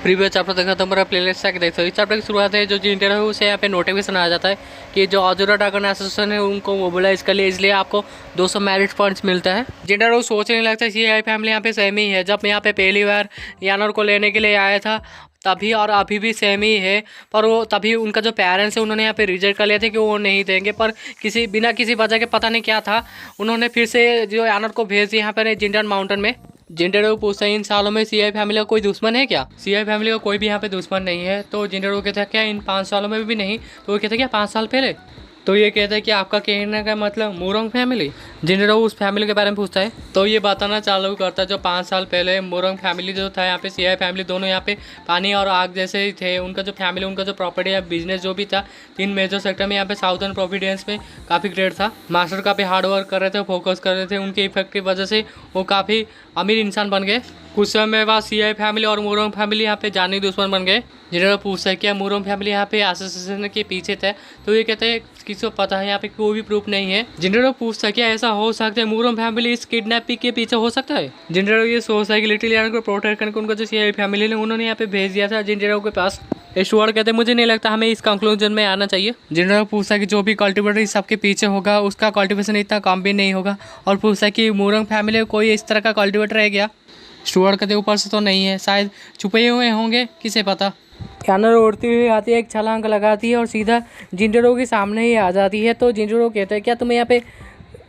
Previous chapter देखा तो मेरा प्लेलिस्ट से देख सकते हो। इस चैप्टर की शुरुआत है जो जिंटर है उसे यहाँ पे नोटिफिकेशन आ जाता है कि जो अजूरा ड्रैगन एसोसिएशन है उनको मोबिलाइज कर लिया, इसलिए आपको 200 मेरिट पॉइंट्स मिलता है। जिंटर वो सोचने लगता है ये फैमिली यहाँ पे सेम ही है। जब यहाँ पे पहली बार यानर को लेने के लिए आया था तभी और अभी भी सेम ही है, पर वो तभी उनका जो पेरेंट्स है उन्होंने यहाँ पे रिजेक्ट कर लिया था कि वो नहीं देंगे, पर बिना किसी वजह के पता नहीं क्या था उन्होंने फिर से जो यानर को भेज दिया यहाँ पर जिंटर माउंटेन में। जिंटर को पूछता है इन सालों में सीआई फैमिली का कोई दुश्मन है क्या? सीआई फैमिली का कोई भी यहाँ पे दुश्मन नहीं है। तो जिंटर को कहता है क्या इन 5 सालों में भी नहीं? तो वो कहता है क्या 5 साल पहले? तो ये कहता है कि आपका कहने का मतलब मोरंग फैमिली। जिंटर उस फैमिली के बारे में पूछता है तो ये बताना चालू करता है जो 5 साल पहले मोरंग फैमिली जो था यहाँ पे सीआई फैमिली दोनों यहाँ पे पानी और आग जैसे ही थे। उनका जो फैमिली उनका जो प्रॉपर्टी या बिजनेस जो भी था 3 मेजर सेक्टर में यहाँ पे साउथर्न प्रोविडेंस में काफ़ी ग्रेट था। मास्टर काफ़ी हार्ड वर्क कर रहे थे, फोकस कर रहे थे, उनके इफेक्ट की वजह से वो काफ़ी अमीर इंसान बन गए। कुछ समय बाद सीआई फैमिली और मोरंग फैमिली यहाँ पे जानी दुश्मन बन गए। जिन्होंने पूछा है क्या मोरंग फैमिली यहाँ पे एसोसिएशन के पीछे थे? तो ये कहते हैं किसी को पता है यहाँ पे कोई भी प्रूफ नहीं है। जिन्होंने पूछा क्या ऐसा हो सकता है मोरंग फैमिली इस किडनैपिंग के पीछे हो सकता है? जिन्होंने ये सोचा है कि लिटिल यान को प्रोटेक्ट करके उनका जो सीआई फैमिली ने उन्होंने यहाँ पे भेज दिया था जिन्होंने के पास। स्टुअर्ट कहते हैं मुझे नहीं लगता हमें इस कंक्लूजन में आना चाहिए। जिन्होंने पूछा कि जो भी कल्टिवेटर इस सबके पीछे होगा उसका कल्टिवेशन इतना कम भी नहीं होगा, और पूछा कि मोरंग फैमिली में कोई इस तरह का कल्टिवेटर है क्या? स्टुअर्ट कहते ऊपर से तो नहीं है, शायद छुपे हुए होंगे, किसे पता। यानर उड़ती हुई आती है, एक छलांग लगाती है और सीधा जिंजरो के सामने ही आ जाती है। तो जिंजरो कहते हैं क्या तुम्हें यहाँ पे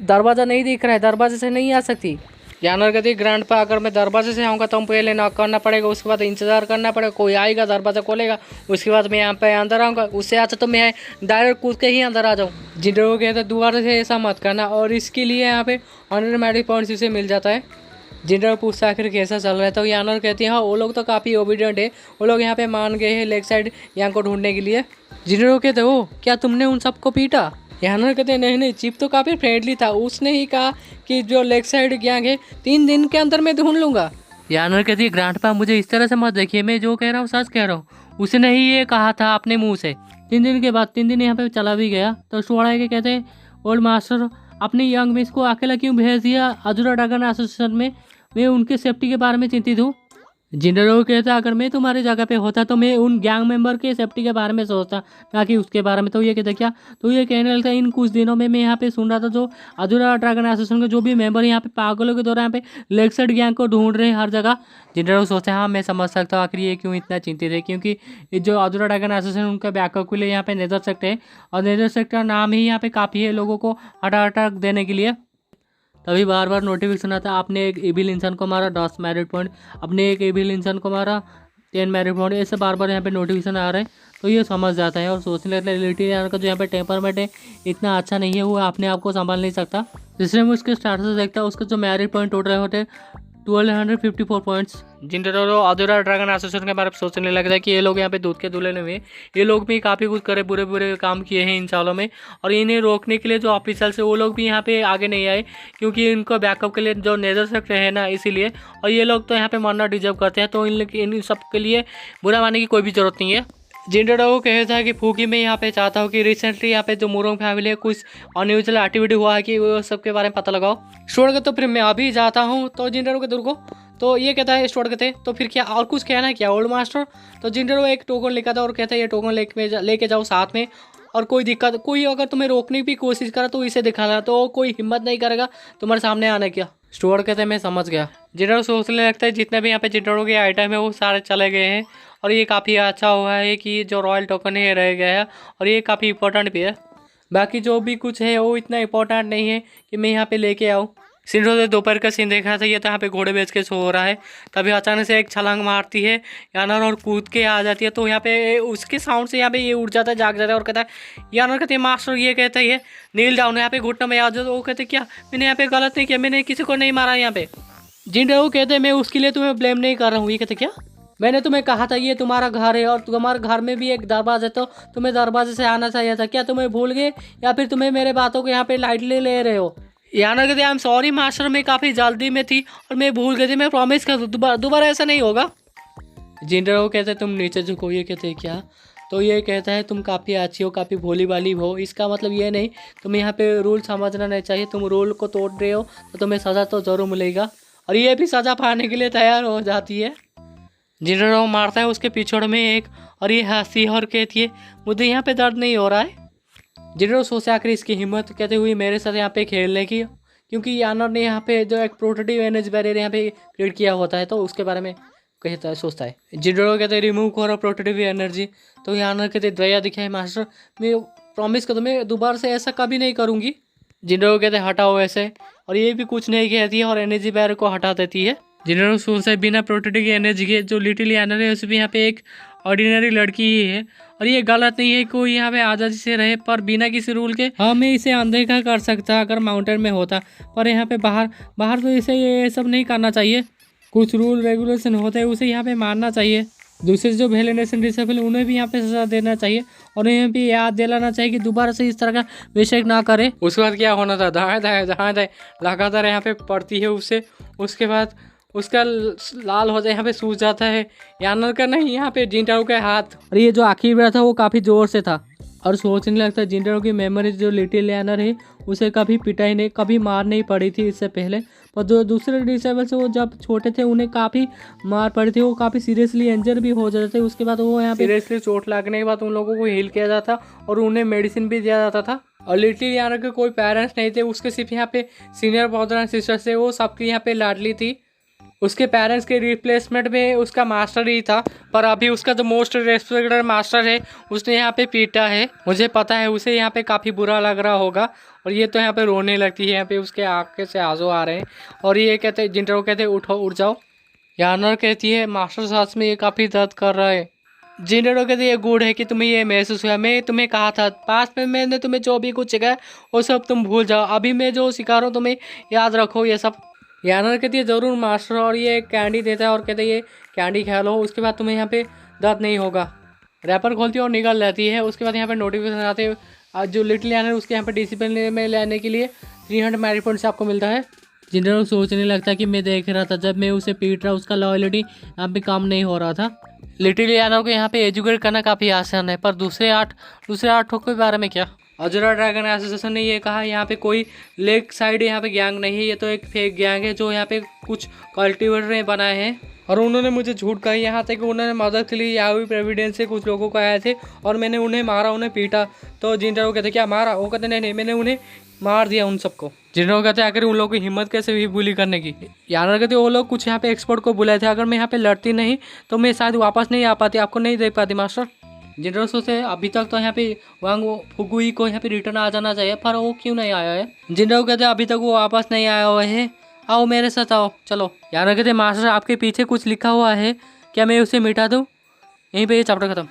दरवाज़ा नहीं दिख रहा है? दरवाजे से नहीं आ सकती। यानर कहती है ग्रैंडपा अगर मैं दरवाजे से आऊँगा तो पहले नॉक करना पड़ेगा, उसके बाद इंतज़ार करना पड़ेगा, कोई आएगा दरवाज़ा खोलेगा, उसके बाद मैं यहाँ पे अंदर आऊँगा। उससे अच्छा तो मैं डायरेक्ट कूद के ही अंदर आ जाऊँ। जिंजरो कहते हैं दोबारा से ऐसा मत करना, और इसके लिए यहाँ पे 100 मेरिट पॉइंट्स इसे मिल जाता है। जिंटर पूछता आखिर कैसा चल रहा है? तो यानर कहती है हाँ वो लोग तो काफ़ी ओबीडियंट है, वो लोग यहाँ पे मान गए हैं लेग साइड यहाँ को ढूंढने के लिए। जिंटर कहते हो क्या तुमने उन सबको पीटा? यानर कहते हैं नहीं चीफ तो काफ़ी फ्रेंडली था, उसने ही कहा कि जो लेग साइड गैंग है 3 दिन के अंदर मैं ढूंढ लूँगा। यानर कहती है ग्रैंडपा मुझे इस तरह से मत देखिए, मैं जो कह रहा हूँ सच कह रहा हूँ। उसने ही ये कहा था अपने मुँह से। 3 दिन के बाद 3 दिन यहाँ पे चला भी गया। तो स्टुअर्ट के कहते हैं ओल्ड मास्टर अपनी यंग मिस को अकेला क्यों भेज दिया अजूरा ड्रैगन एसोसिएशन में? मैं उनके सेफ्टी के बारे में चिंतित हूँ। जिंडरो कहता अगर मैं तुम्हारी जगह पे होता तो मैं उन गैंग मेंबर के सेफ्टी के बारे में सोचता, ना कि उसके बारे में। तो ये कहता क्या? तो ये कहने लगता इन कुछ दिनों में मैं यहाँ पे सुन रहा था जो अधूरा ड्रैगन एसोसिएशन के जो भी मेंबर यहाँ पे पागलों के द्वारा यहाँ पे लेग साइड गैंग को ढूंढ रहे हैं हर जगह। जिंडरो सोचते हैं हाँ मैं समझ सकता हूँ आखिर ये क्यों इतना चिंतित है, क्योंकि जो अधूरा ड्रैगन एसोसिएशन उनका बैकअप के लिए यहाँ पे नेदर सेक्टर है, और नेदर सेक्टर नाम ही यहाँ पे काफ़ी है लोगों को हटा देने के लिए। तभी बार बार नोटिफिकेशन आता है आपने एक एविल इंसान को मारा 10 मेरिट पॉइंट, आपने एक एविल इंसान को मारा 10 मेरिट पॉइंट, ऐसे बार बार यहाँ पे नोटिफिकेशन आ रहे हैं। तो ये समझ जाता है और सोचने लगता है लिटिल यान का जो यहाँ पे टेम्परमेंट है इतना अच्छा नहीं है, वो अपने आप को संभाल नहीं सकता। जिसने मैं उसके स्टार्टर देखता है उसका जो मेरिट पॉइंट टोटल होते 1254 पॉइंट्स। जिंटरो अधूरा ड्रैगन एसोसिएशन के बारे में सोचने लगता है कि ये लोग यहाँ पे दूध के दुल्हन हुए, ये लोग भी काफ़ी कुछ करे, बुरे बुरे काम किए हैं इन सालों में, और इन्हें रोकने के लिए जो ऑफिसर्स है वो लोग भी यहाँ पे आगे नहीं आए, क्योंकि इनको बैकअप के लिए जो नेदर सेक्टर है ना इसीलिए, और ये लोग तो यहाँ पे मरना डिजर्व करते हैं, तो इन सब के लिए बुरा मानने की कोई भी ज़रूरत नहीं है। जिंटरो कहता है कि फूकी मैं यहाँ पे चाहता हूँ कि रिसेंटली यहाँ पे जो मोरंग फैमिली है कुछ अनयूजुअल एक्टिविटी हुआ है कि वो सब के बारे में पता लगाओ। स्टुअर्ट कहते तो फिर मैं अभी जाता हूँ। तो जिंटरो के दूर को तो ये कहता है स्टुअर्ट कहते तो फिर क्या और कुछ कहना है क्या ओल्ड मास्टर? तो जिंटरो एक टोकन लिखा था और कहता है ये टोकन लेके जाओ साथ में, और कोई दिक्कत कोई अगर तुम्हें रोकने की कोशिश करा तो इसे दिखाना, तो कोई हिम्मत नहीं करेगा तुम्हारे सामने आने का। स्टुअर्ट कहते हैं मैं समझ गया। जिंटरो सोचने लगता है जितने भी यहाँ पे जिंटरो के आइटम है वो सारे चले गए हैं, और ये काफ़ी अच्छा हुआ है कि जो रॉयल टोकन है रह गया है, और ये काफ़ी इंपॉर्टेंट भी है। बाकी जो भी कुछ है वो इतना इंपॉर्टेंट नहीं है कि मैं यहाँ पे लेके आऊँ। सिंड्रो ने दोपहर का सीन देखा था, ये तो यहाँ पे घोड़े बेच के सो हो रहा है। तभी अचानक से एक छलांग मारती है यानर और कूद के आ जाती है, तो यहाँ पे उसके साउंड से यहाँ पे ये उठ जाता है, जाग जाता है और कहता है यानर कहते हैं मास्टर ये कहता है ये नील डाउन यहाँ पे घुटनों में आ जाओ। वो कहते क्या मैंने यहाँ पे गलत नहीं किया, मैंने किसी को नहीं मारा यहाँ पे। जिंडो कहते हैं मैं उसके लिए तुम्हें ब्लेम नहीं कर रहा हूँ। ये कहते क्या मैंने तुम्हें कहा था ये तुम्हारा घर है और तुम्हारे घर में भी एक दरवाजा है, तो तुम्हें दरवाजे से आना चाहिए था। क्या तुम्हें भूल गए या फिर तुम्हें मेरे बातों को यहाँ पे लाइटली ले रहे हो? याना कहते आई एम सॉरी मास्टर, मैं काफ़ी जल्दी में थी और मैं भूल गई थी, मैं प्रॉमिस कर दोबारा ऐसा नहीं होगा। जिंडरो कहते तुम नीचे झुको। ये कहते क्या? तो ये कहता है तुम काफ़ी अच्छी हो, काफ़ी भोली भाली हो, इसका मतलब ये नहीं तुम्हें यहाँ पे रूल समझना नहीं चाहिए, तुम रूल को तोड़ रहे हो तो तुम्हें सज़ा तो ज़रूर मिलेगा। और ये भी सज़ा पाने के लिए तैयार हो जाती है। जिनरो मारता है उसके पिछड़ में एक, और ये हंसी और कहती है मुझे यहाँ पे दर्द नहीं हो रहा है। जिनरो सोचते आखिर इसकी हिम्मत कहते हुई मेरे साथ यहाँ पे खेलने की, क्योंकि यानर ने यहाँ पे जो एक प्रोटेक्टिव एनर्जी बैरियर यहाँ पे क्रिएट किया होता है तो उसके बारे में कहता है, सोचता है। जिनरो कहते हैं रिमूव करो प्रोटेक्टिव एनर्जी, तो यानर कहते दया दिखाए मास्टर, मैं प्रॉमिस करता मैं दोबारा से ऐसा कभी नहीं करूँगी। जिनरो कहते हटाओ ऐसे, और ये भी कुछ नहीं कहती है और एनर्जी बैरियर को हटा देती है। जिनरो सोचता है बिना प्रोटेक्टिव एनर्जी के जो लिटिल यानर है उसमें यहाँ पे एक ऑर्डिनरी लड़की ही है, और ये गलत नहीं है कोई यहाँ पे आज़ादी से रहे, पर बिना किसी रूल के। हाँ मैं इसे अनदेखा कर सकता अगर माउंटेन में होता, पर यहाँ पे बाहर तो इसे ये सब नहीं करना चाहिए। कुछ रूल रेगुलेशन होते हैं उसे यहाँ पे मानना चाहिए। दूसरे जो वेलेनेशन डिसेबल उन्हें भी यहाँ पे सजा देना चाहिए, और यहाँ पे याद दिलाना चाहिए कि दोबारा से इस तरह का मिस्टेक ना करे। उसके बाद क्या होना था, दाएं दाएं लगातार यहाँ पे पड़ती है उससे, उसके बाद उसका लाल हो जाए, यहाँ पे सूज जाता है। यानर का नहीं, यहाँ पे जिनटारो के हाथ, और ये जो आखिर बार था वो काफ़ी ज़ोर से था, और सोचने लगता है जिनटारो की मेमोरी जो लिटिल यानर है उसे कभी पिटाई नहीं, कभी मार नहीं पड़ी थी इससे पहले, पर जो दूसरे डिसेबल से वो जब छोटे थे उन्हें काफ़ी मार पड़ी थी, वो काफ़ी सीरियसली इंजर भी हो जाते थे। उसके बाद वो यहाँ पे सीरियसली चोट लगने के बाद उन लोगों को हील किया जाता और उन्हें मेडिसिन भी दिया जाता था। और लिटिल यानर के कोई पेरेंट्स नहीं थे, उसके सिर्फ यहाँ पे सीनियर ब्रदर एंड सिस्टर्स थे, वो सबकी यहाँ पे लाडली थी। उसके पेरेंट्स के रिप्लेसमेंट में उसका मास्टर ही था, पर अभी उसका जो मोस्ट रेस्पेक्टेड मास्टर है उसने यहाँ पे पीटा है। मुझे पता है उसे यहाँ पे काफ़ी बुरा लग रहा होगा, और ये तो यहाँ पे रोने लगती है, यहाँ पे उसके आंखें से आंसू आ रहे हैं, और ये कहते हैं जिनटारो कहते हैं उठो उठ जाओ। यानर कहती है मास्टर साथ में ये काफ़ी दर्द कर रहा है। जिनटारो कहते हैं ये गुड है कि तुम्हें ये महसूस हुआ, मैं तुम्हें कहा था पास्ट में मैंने तुम्हें जो भी कुछ सिखाया वो सब तुम भूल जाओ, अभी मैं जो सिखा रहा हूँ तुम्हें याद रखो ये सब। यानर कहती है ज़रूर मास्टर, और ये कैंडी देता है और कहते हैं ये कैंडी खा लो, उसके बाद तुम्हें यहाँ पे दर्द नहीं होगा। रैपर खोलती है और निकल जाती है। उसके बाद यहाँ पे नोटिफिकेशन आते हैं, जो लिटिल यानर उसके यहाँ पे डिसिप्लिन में लेने के लिए 300 मेरिट पॉइंट्स आपको मिलता है। जिनटारो सोचने लगता है कि मैं देख रहा था जब मैं उसे पीट रहा उसका लॉयल्टी यहाँ पे काम नहीं हो रहा था। लिटिल यानर को यहाँ पे एजुकेट करना काफ़ी आसान है, पर दूसरे आठ के बारे में क्या? अजूरा ड्रैगन एसोसिएशन ने ये कहा यहाँ पे कोई लेक साइड यहाँ पे गैंग नहीं है, ये तो एक फेक गैंग है जो यहाँ पे कुछ कल्टिवेटर ने बनाए हैं, और उन्होंने मुझे झूठ कही। यहाँ तक कि उन्होंने मदद के लिए यावी प्रेसिडेंस से कुछ लोगों को आए थे और मैंने उन्हें मारा, उन्हें पीटा। तो जिनटारो कहते क्या मारा? वो कहते नहीं मैंने उन्हें मार दिया उन सबको। जिनटारो कहते आखिर उन लोगों की हिम्मत कैसे हुई बुली करने की? यानर कहते वो लोग कुछ यहाँ पे एक्सपर्ट को बुलाए थे, अगर मैं यहाँ पे लड़ती नहीं तो मैं शायद वापस नहीं आ पाती, आपको नहीं दे पाती मास्टर। जिनटारो सोचते अभी तक तो यहाँ पे वांग फुगुई को यहाँ पे रिटर्न आ जाना चाहिए, पर वो क्यों नहीं आया है? जिनटारो कहते अभी तक वो वापस नहीं आया हुआ है, आओ मेरे साथ आओ चलो। यानर कहते मास्टर आपके पीछे कुछ लिखा हुआ है, क्या मैं उसे मिटा दूँ? यहीं पे ये चैप्टर खत्म।